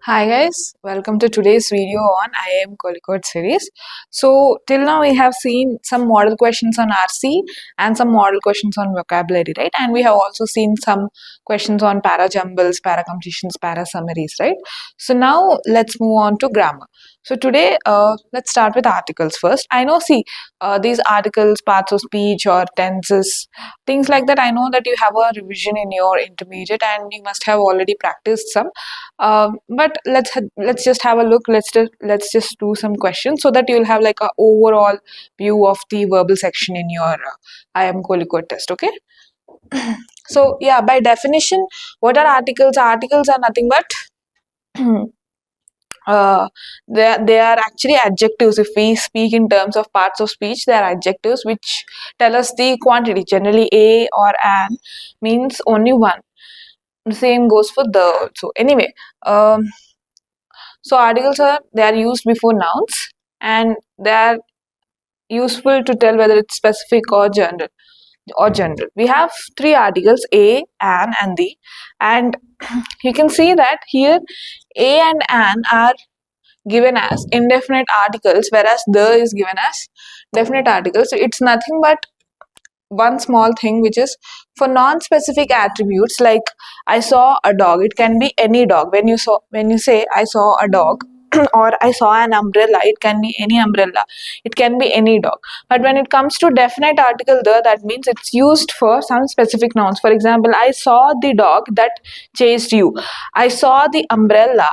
Hi guys, welcome to today's video on IIM Kozhikode series. So till now we have seen some model questions on RC and some model questions on vocabulary, right? And we have also seen some questions on para jumbles, para completions, para summaries, right? So now let's move on to grammar. So today let's start with articles first. I know, see, these articles, parts of speech or tenses, things like that. I know that you have a revision in your intermediate and you must have already practiced some. But let's just have a look. Let's just do some questions so that you'll have like a overall view of the verbal section in your IIM Kozhikode test. Okay. So yeah, by definition, what are articles? Articles are nothing but they are actually adjectives. If we speak in terms of parts of speech, they are adjectives which tell us the quantity. Generally, a or an means only one. The same goes for the also. Anyway, so articles are used before nouns and they are useful to tell whether it's specific or general. We have three articles: a, an, and the, and you can see that here a and an are given as indefinite articles, whereas the is given as definite articles. So it's nothing but one small thing, which is for non-specific attributes like I saw a dog. It can be any dog. When you say I saw a dog or I saw an umbrella, it can be any umbrella. It can be any dog. But when it comes to definite article the, that means it's used for some specific nouns. For example, I saw the dog that chased you. I saw the umbrella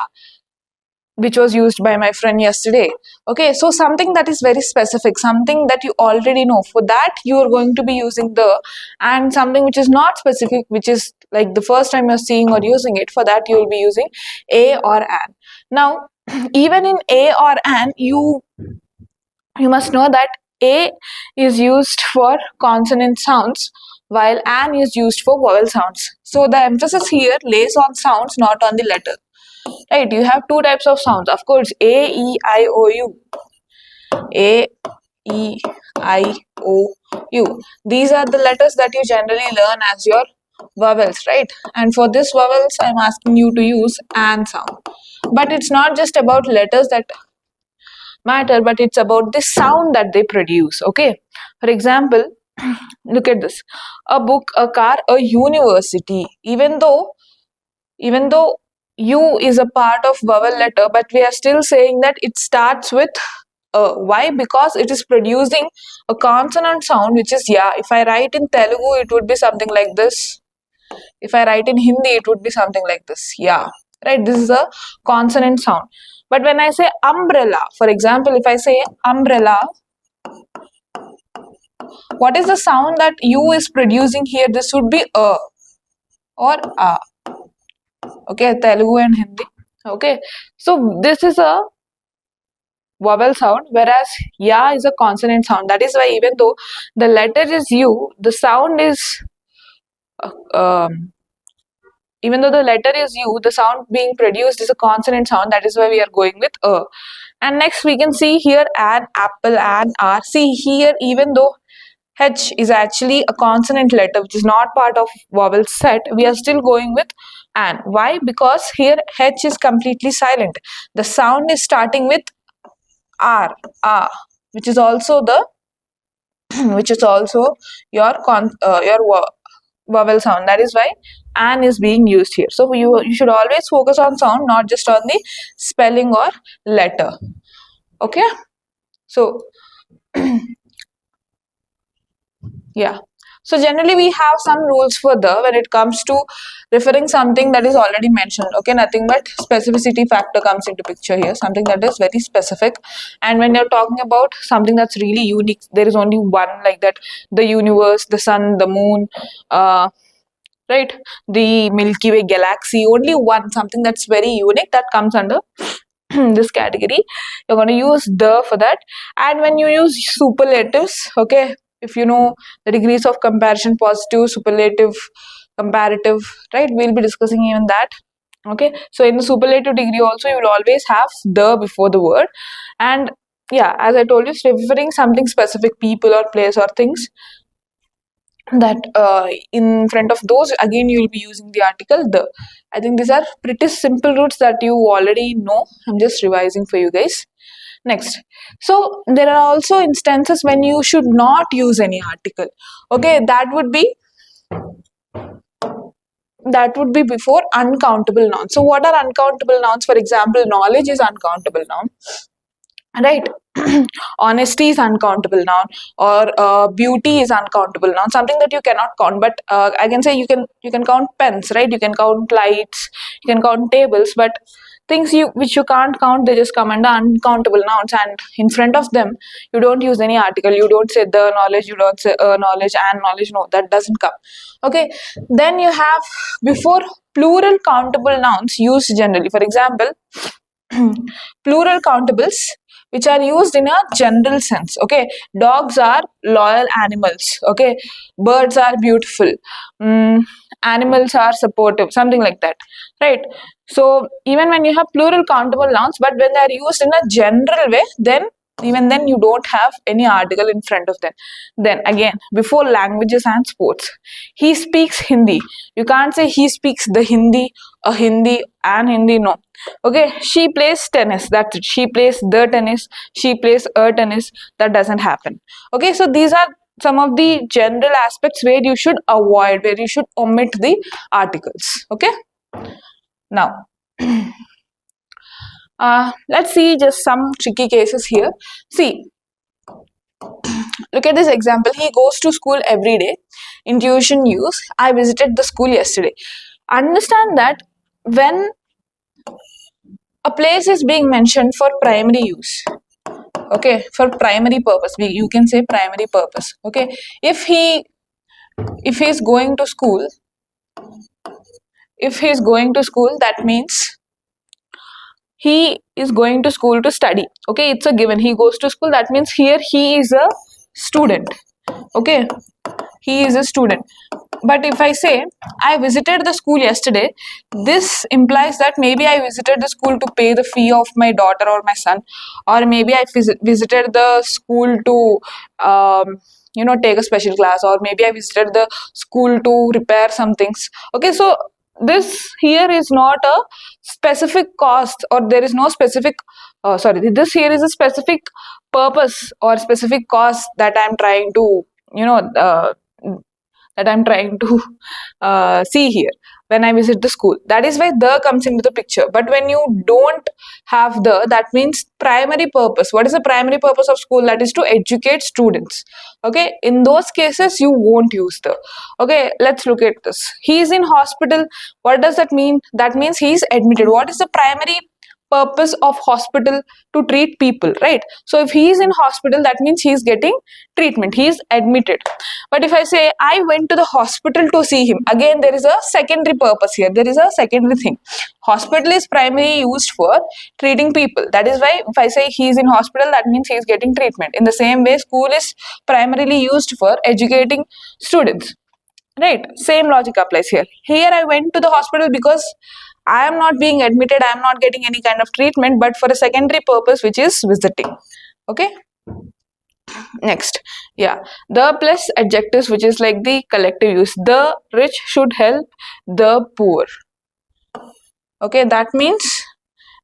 which was used by my friend yesterday. Okay, so something that is very specific, something that you already know, for that you are going to be using the, and something which is not specific, which is like the first time you're seeing or using it, for that you will be using a or an. Now even in a or an, you must know that a is used for consonant sounds while an is used for vowel sounds. So the emphasis here lays on sounds, not on the letter. Right, you have two types of sounds, of course, A, E, I, O, U. A, E, I, O, U. These are the letters that you generally learn as your vowels, right? And for this vowels, I'm asking you to use an sound. But it's not just about letters that matter, but it's about the sound that they produce, okay? For example, look at this. A book, a car, a university. Even though U is a part of vowel letter, but we are still saying that it starts with why? Because it is producing a consonant sound, which is ya. If I write in Telugu, it would be something like this. If I write in Hindi, it would be something like this. Yeah, right. This is a consonant sound. But when I say umbrella, for example, if I say umbrella, what is the sound that U is producing here? This would be a or a. Okay, Telugu and Hindi. Okay, so this is a vowel sound, whereas ya is a consonant sound. That is why even though the letter is U, the sound is even though the letter is U, the sound being produced is a consonant sound. That is why we are going with a. And next we can see here an apple, an R. See here, even though H is actually a consonant letter which is not part of vowel set, we are still going with an. Why? Because here H is completely silent. The sound is starting with R, A, which is also the which is also your vowel sound. That is why an is being used here. So you should always focus on sound, not just on the spelling or letter. Okay, so yeah. So generally we have some rules for the when it comes to referring something that is already mentioned. Okay, nothing but specificity factor comes into picture here, something that is very specific. And when you're talking about something that's really unique, there is only one, like that, the universe, the sun, the moon, right, the Milky Way galaxy, only one, something that's very unique, that comes under this category. You're going to use the for that. And when you use superlatives, okay, if you know the degrees of comparison, positive, superlative, comparative, right, we'll be discussing even that. Okay, so in the superlative degree also, you will always have the before the word. And yeah, as I told you, it's referring something specific, people or place or things. that in front of those again you will be using the article the. I think these are pretty simple roots that you already know. I'm just revising for you guys. Next, so there are also instances when you should not use any article. Okay, that would be before uncountable nouns. So what are uncountable nouns? For example, knowledge is uncountable noun, right? Honesty is uncountable noun, or beauty is uncountable noun, something that you cannot count. But I can say you can count pens, right? You can count lights, you can count tables, but things which you can't count, they just come under uncountable nouns, and in front of them you don't use any article. You don't say the knowledge, you don't say knowledge and knowledge. No, that doesn't come. Okay, then you have before plural countable nouns used generally. For example, plural countables which are used in a general sense. Okay, dogs are loyal animals. Okay, birds are beautiful. mm, Animals are supportive, something like that, right? So even when you have plural countable nouns, but when they are used in a general way, then even then you don't have any article in front of them. Then again, before languages and sports, he speaks Hindi. You can't say he speaks the Hindi, a Hindi and Hindi. No. Okay, she plays tennis. That's it. She plays the tennis. She plays a tennis. That doesn't happen. Okay, so these are some of the general aspects where you should avoid, where you should omit the articles. Okay, now let's see just some tricky cases here. See, look at this example. He goes to school every day. Intuition use, I visited the school yesterday. Understand that when a place is being mentioned for primary use, okay, for primary purpose, you can say primary purpose. Okay, if he's going to school, that means he is going to school to study. Okay, it's a given. He goes to school, that means here he is a student. Okay, he is a student. But if I say I visited the school yesterday, this implies that maybe I visited the school to pay the fee of my daughter or my son, or maybe I visited the school to take a special class, or maybe I visited the school to repair some things. Okay, so this here is not a specific cost, or there is no specific this here is a specific purpose or specific cost that I'm trying to you know see here when I visit the school. That is why the comes into the picture. But when you don't have the, that means primary purpose. What is the primary purpose of school? That is to educate students. Okay, in those cases you won't use the. Okay, let's look at this. He is in hospital. What does that mean? That means he is admitted. What is the primary purpose of hospital? To treat people, right? So if he is in hospital, that means he is getting treatment, he is admitted. But if I say I went to the hospital to see him, again there is a secondary purpose here. There is a secondary thing. Hospital is primarily used for treating people. That is why if I say he is in hospital, that means he is getting treatment. In the same way, school is primarily used for educating students. Right, same logic applies here. Here I went to the hospital because I am not being admitted, I am not getting any kind of treatment, but for a secondary purpose, which is visiting. Okay. Next, yeah, the plus adjectives, which is like the collective use. The rich should help the poor. Okay, that means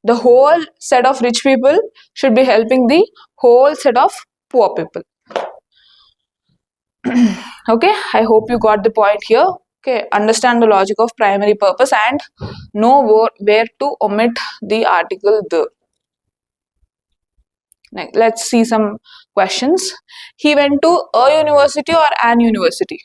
the whole set of rich people should be helping the whole set of poor people. Okay, I hope you got the point here. Okay, understand the logic of primary purpose and know where to omit the article the. Next, let's see some questions. He went to a university or an university,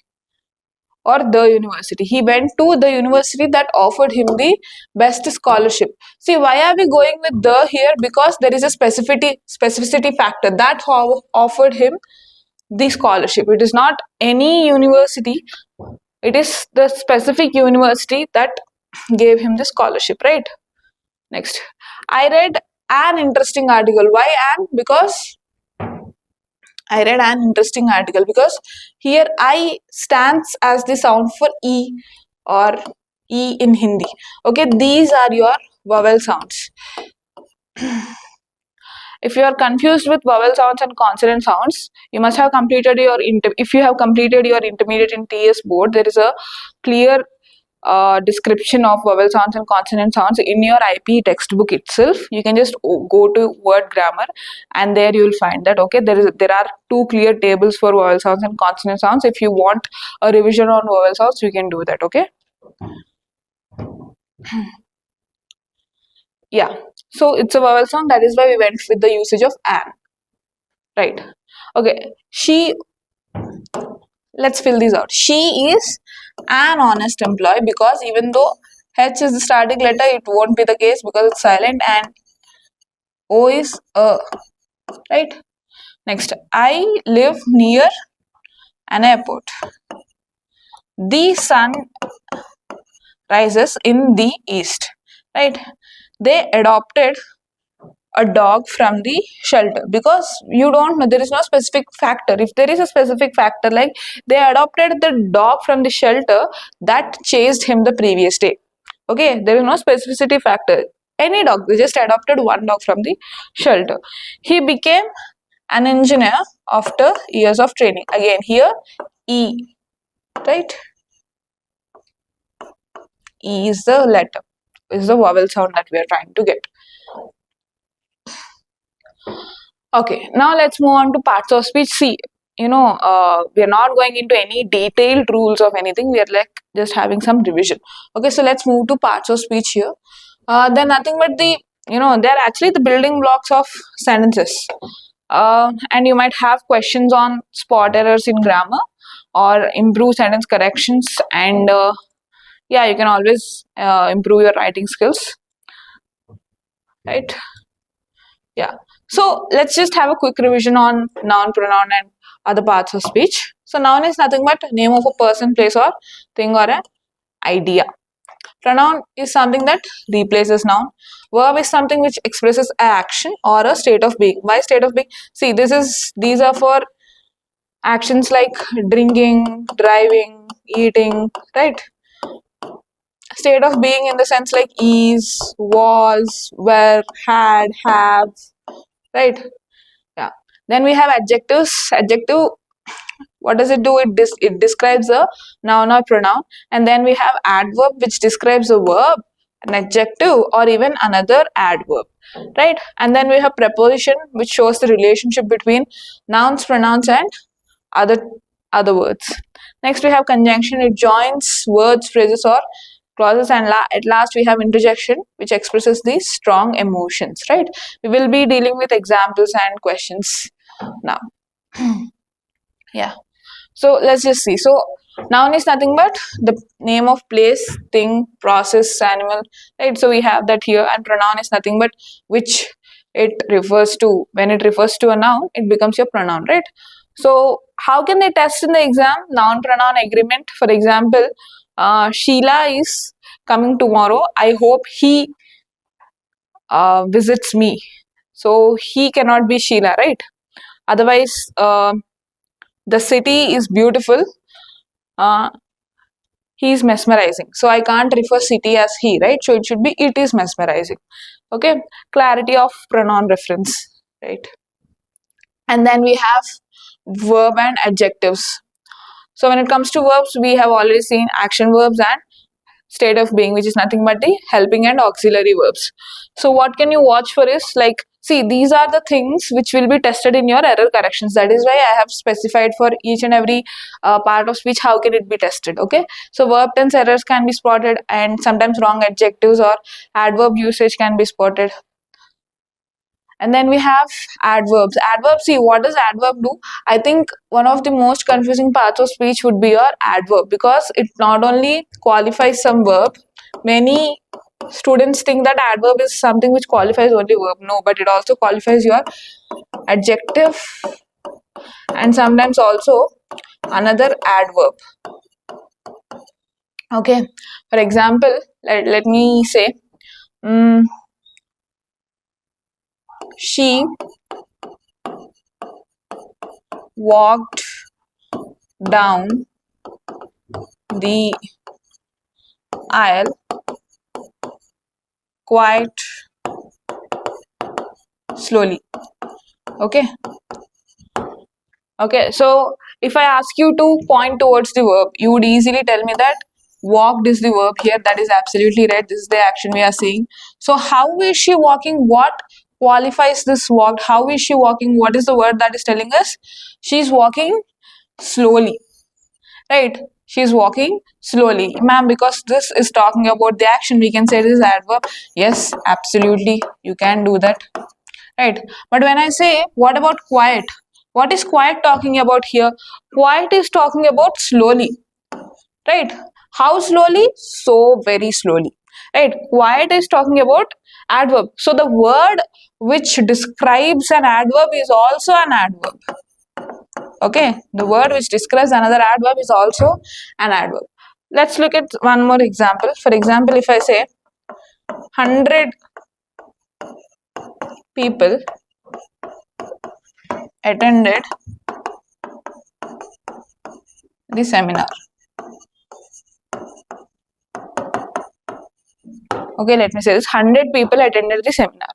or the university. He went to the university that offered him the best scholarship. See, why are we going with the here? Because there is a specificity factor that offered him the scholarship. It is not any university, it is the specific university that gave him the scholarship, right? Next, I read an interesting article. Why an? Because I read an interesting article, because here I stands as the sound for E or E in Hindi. Okay, these are your vowel sounds. if you are confused with vowel sounds and consonant sounds, you must have completed your if you have completed your intermediate in TS board, there is a clear description of vowel sounds and consonant sounds in your IP textbook itself. You can just go to word grammar, and there you will find that, okay, there are two clear tables for vowel sounds and consonant sounds. If you want a revision on vowel sounds, you can do that. Okay. Yeah, so it's a vowel sound, that is why we went with the usage of an, right? Okay, let's fill these out. She is an honest employee, because even though H is the starting letter, it won't be the case because it's silent, and O is a, right? Next, I live near an airport. The sun rises in the east, right? They adopted a dog from the shelter, because you don't know, there is no specific factor. If there is a specific factor, like they adopted the dog from the shelter that chased him the previous day, okay, there is no specificity factor. Any dog, they just adopted one dog from the shelter. He became an engineer after years of training. Again here E, right? E is the letter, is the vowel sound that we are trying to get. Okay, now let's move on to parts of speech. See, we are not going into any detailed rules of anything. We are like just having some revision. Okay, so let's move to parts of speech here. They're nothing but they're actually the building blocks of sentences. And you might have questions on spot errors in grammar or improve sentence corrections, and yeah, you can always improve your writing skills, right? Yeah. So let's just have a quick revision on noun, pronoun, and other parts of speech. So noun is nothing but name of a person, place, or thing, or an idea. Pronoun is something that replaces noun. Verb is something which expresses an action or a state of being. Why state of being? See, these are for actions like drinking, driving, eating, right? State of being in the sense like is, was, were, had, have, right? Yeah. Then we have adjectives. Adjective, what does it do? It describes a noun or pronoun. And then we have adverb, which describes a verb, an adjective, or even another adverb, right? And then we have preposition, which shows the relationship between nouns, pronouns, and other words. Next we have conjunction. It joins words, phrases, or clauses, and at last we have interjection, which expresses these strong emotions, right? We will be dealing with examples and questions now. Yeah, so let's just see. So noun is nothing but the name of place, thing, process, animal, right? So we have that here. And pronoun is nothing but which it refers to. When it refers to a noun, it becomes your pronoun, right? So how can they test in the exam? Noun pronoun agreement. For example, Sheila is coming tomorrow. I hope he visits me. So he cannot be Sheila, right? Otherwise, the city is beautiful. He is mesmerizing. So I can't refer city as he, right? So it should be it is mesmerizing. Okay, clarity of pronoun reference, right? And then we have verb and adjectives. So when it comes to verbs, we have already seen action verbs and state of being, which is nothing but the helping and auxiliary verbs. So what can you watch for is, like, see, these are the things which will be tested in your error corrections. That is why I have specified for each and every part of speech how can it be tested. Okay, so verb tense errors can be spotted, and sometimes wrong adjectives or adverb usage can be spotted. And then we have adverbs. Adverbs, see, what does adverb do? I think one of the most confusing parts of speech would be your adverb, because it not only qualifies some verb. Many students think that adverb is something which qualifies only verb. No, but it also qualifies your adjective and sometimes also another adverb. Okay, for example, let me say, she walked down the aisle quite slowly. Okay. Okay, so if I ask you to point towards the verb, you would easily tell me that walked is the verb here. That is absolutely right. This is the action we are seeing. So how is she walking? What qualifies this walked? How is she walking? What is the word that is telling us? She's walking slowly, right? She's walking slowly. Ma'am, because this is talking about the action, we can say this is adverb. Yes, absolutely. You can do that. Right. But when I say, what about quiet? What is quiet talking about here? Quiet is talking about slowly. Right. How slowly? So very slowly. Right. Quiet is talking about adverb. So the word which describes an adverb is also an adverb. Okay. The word which describes another adverb is also an adverb. Let's look at one more example. For example, if I say 100 people attended the seminar. Okay, let me say this. 100 people attended the seminar.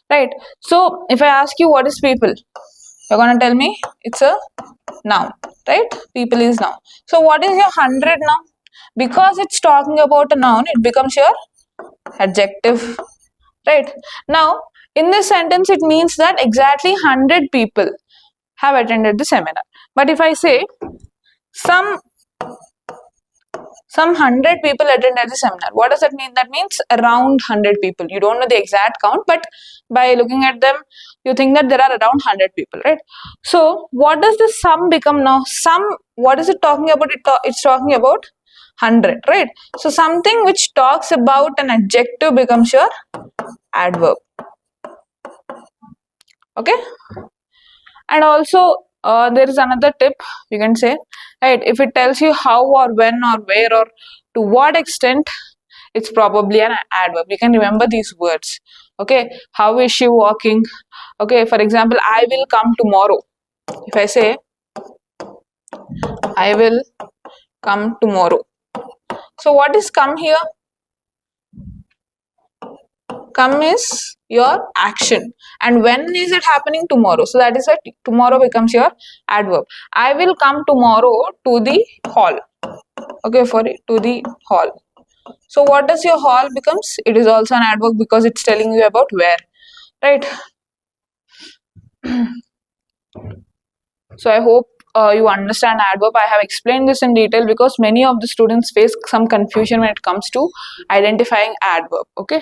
Right. So if I ask you what is people, you're gonna tell me it's a noun. Right? People is noun. So what is your 100 now? Because it's talking about a noun, it becomes your adjective. Right? Now, in this sentence, it means that exactly 100 people have attended the seminar. But if I say some 100 people attended the seminar. What does that mean? That means around 100 people. You don't know the exact count, but by looking at them, you think that there are around 100 people, right? So, what does the sum become now? Sum, what is it talking about? It's talking about 100, right? So, something which talks about an adjective becomes your adverb. Okay? And also, there is another tip you can say, right? If it tells you how or when or where or to what extent, it's probably an adverb. You can remember these words. Okay, how is she walking? Okay, for example, I will come tomorrow. If I say, I will come tomorrow. So, what is come here? Come is your action, and when is it happening? Tomorrow. So that is why tomorrow becomes your adverb. I will come tomorrow to the hall. Okay, for it, to the hall. So what does your hall becomes? It is also an adverb because it's telling you about where, right? So I hope you understand adverb. I have explained this in detail because many of the students face some confusion when it comes to identifying adverb. Okay.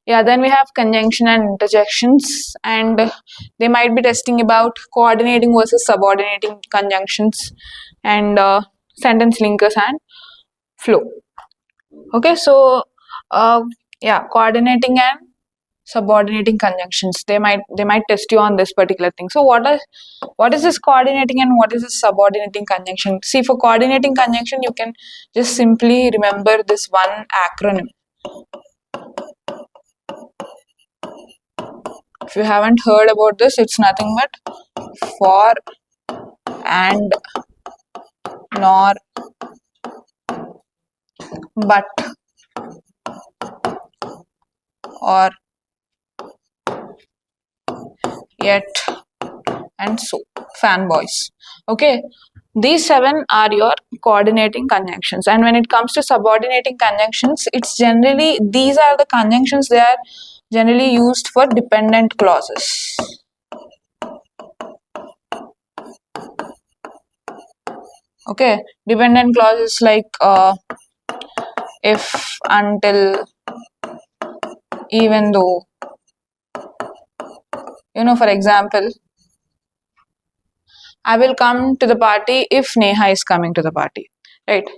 Yeah, then we have conjunction and interjections, and they might be testing about coordinating versus subordinating conjunctions, and sentence linkers and flow. Okay, so yeah, coordinating and subordinating conjunctions. They might test you on this particular thing. So what is this coordinating and what is this subordinating conjunction? See, for coordinating conjunction, you can just simply remember this one acronym. If you haven't heard about this, it's nothing but for, and, nor, but, or, yet, and so. Fanboys. Okay. These 7 are your coordinating conjunctions. And when it comes to subordinating conjunctions, it's generally, these are the conjunctions, they are generally used for dependent clauses. Okay, dependent clauses like if, until, even though. For example, I will come to the party if Neha is coming to the party, right?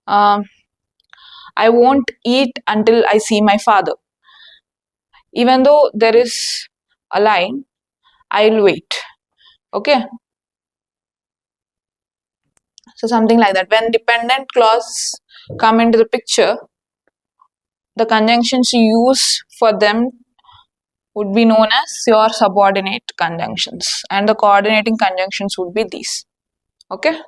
I won't eat until I see my father. Even though there is a line, I'll wait. Okay. So something like that. When dependent clauses come into the picture, the conjunctions you use for them would be known as your subordinate conjunctions, and the coordinating conjunctions would be these. Okay.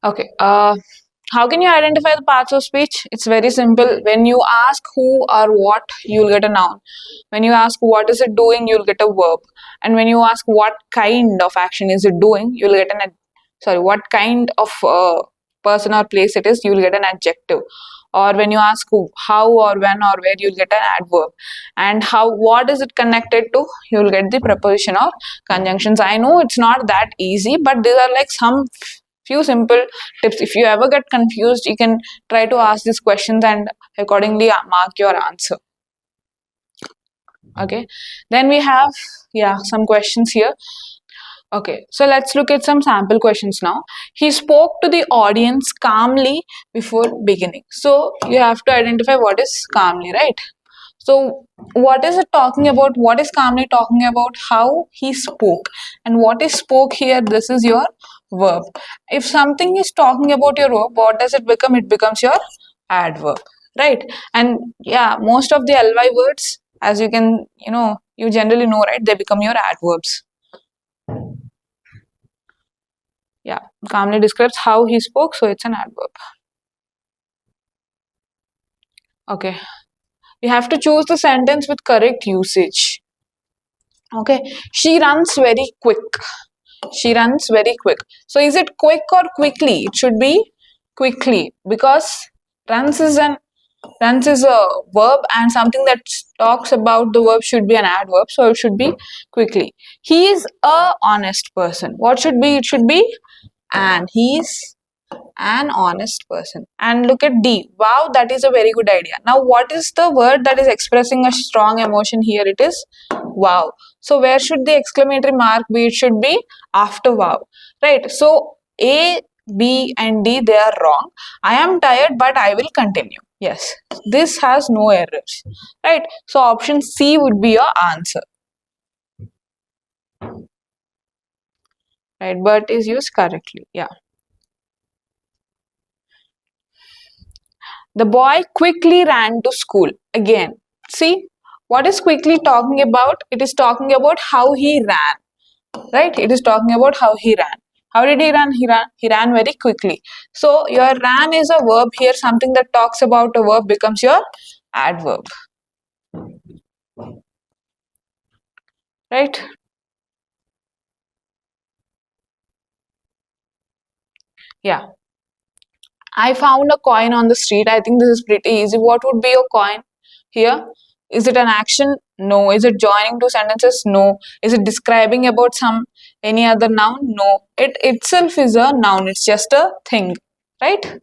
Okay. How can you identify the parts of speech? It's very simple. When you ask who or what, you'll get a noun. When you ask what is it doing, you'll get a verb. And when you ask what kind of action is it doing, you'll get what kind of person or place it is, you'll get an adjective. Or when you ask who, how or when or where, you'll get an adverb. And what is it connected to, you'll get the preposition or conjunctions. I know it's not that easy, but these are like some few simple tips. If you ever get confused, you can try to ask these questions and accordingly mark your answer. Okay, then we have some questions here. Okay, so let's look at some sample questions now. He spoke to the audience calmly before beginning. So you have to identify what is calmly, right? So what is it talking about? What is calmly talking about? How he spoke. And what is spoke here? This is your verb. If something is talking about your verb, what does it become? It becomes your adverb, right? And yeah, most of the ly words, as you can, you generally know, right? They become your adverbs. Yeah, calmly describes how he spoke, so it's an adverb. Okay, you have to choose the sentence with correct usage. Okay, she runs very quick. She runs very quick. So is it quick or quickly? It should be quickly, because runs is a verb, and something that talks about the verb should be an adverb, so it should be quickly. He is a honest person. What should be? It should be and. He's an honest person. And look at D. Wow, that is a very good idea. Now, what is the word that is expressing a strong emotion here? It is wow. So, where should the exclamatory mark be? It should be after wow, right? So, A, B, and D, they are wrong. I am tired, but I will continue. Yes, this has no errors, right? So, option C would be your answer, right? But is used correctly. Yeah. The boy quickly ran to school. Again, see, what is quickly talking about? It is talking about how he ran, right? It is talking about how he ran. How did he run? He ran very quickly. So, your ran is a verb here. Something that talks about a verb becomes your adverb, right? Yeah. I found a coin on the street. I think this is pretty easy. What would be a coin here? Is it an action? No. Is it joining two sentences? No. Is it describing about any other noun? No. It itself is a noun. It's just a thing, right?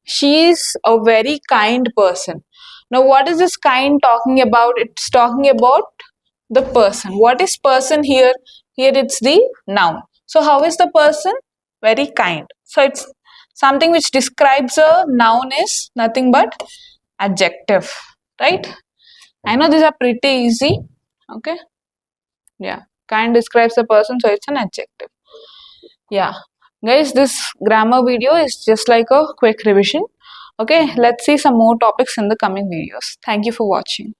She is a very kind person. Now, what is this kind talking about? It's talking about the person. What is person here? Here it's the noun. So, how is the person? Very kind. So, it's something which describes a noun is nothing but adjective, right? I know these are pretty easy. Okay. Yeah. Kind describes a person, so it's an adjective. Yeah. Guys, this grammar video is just like a quick revision. Okay, let's see some more topics in the coming videos. Thank you for watching.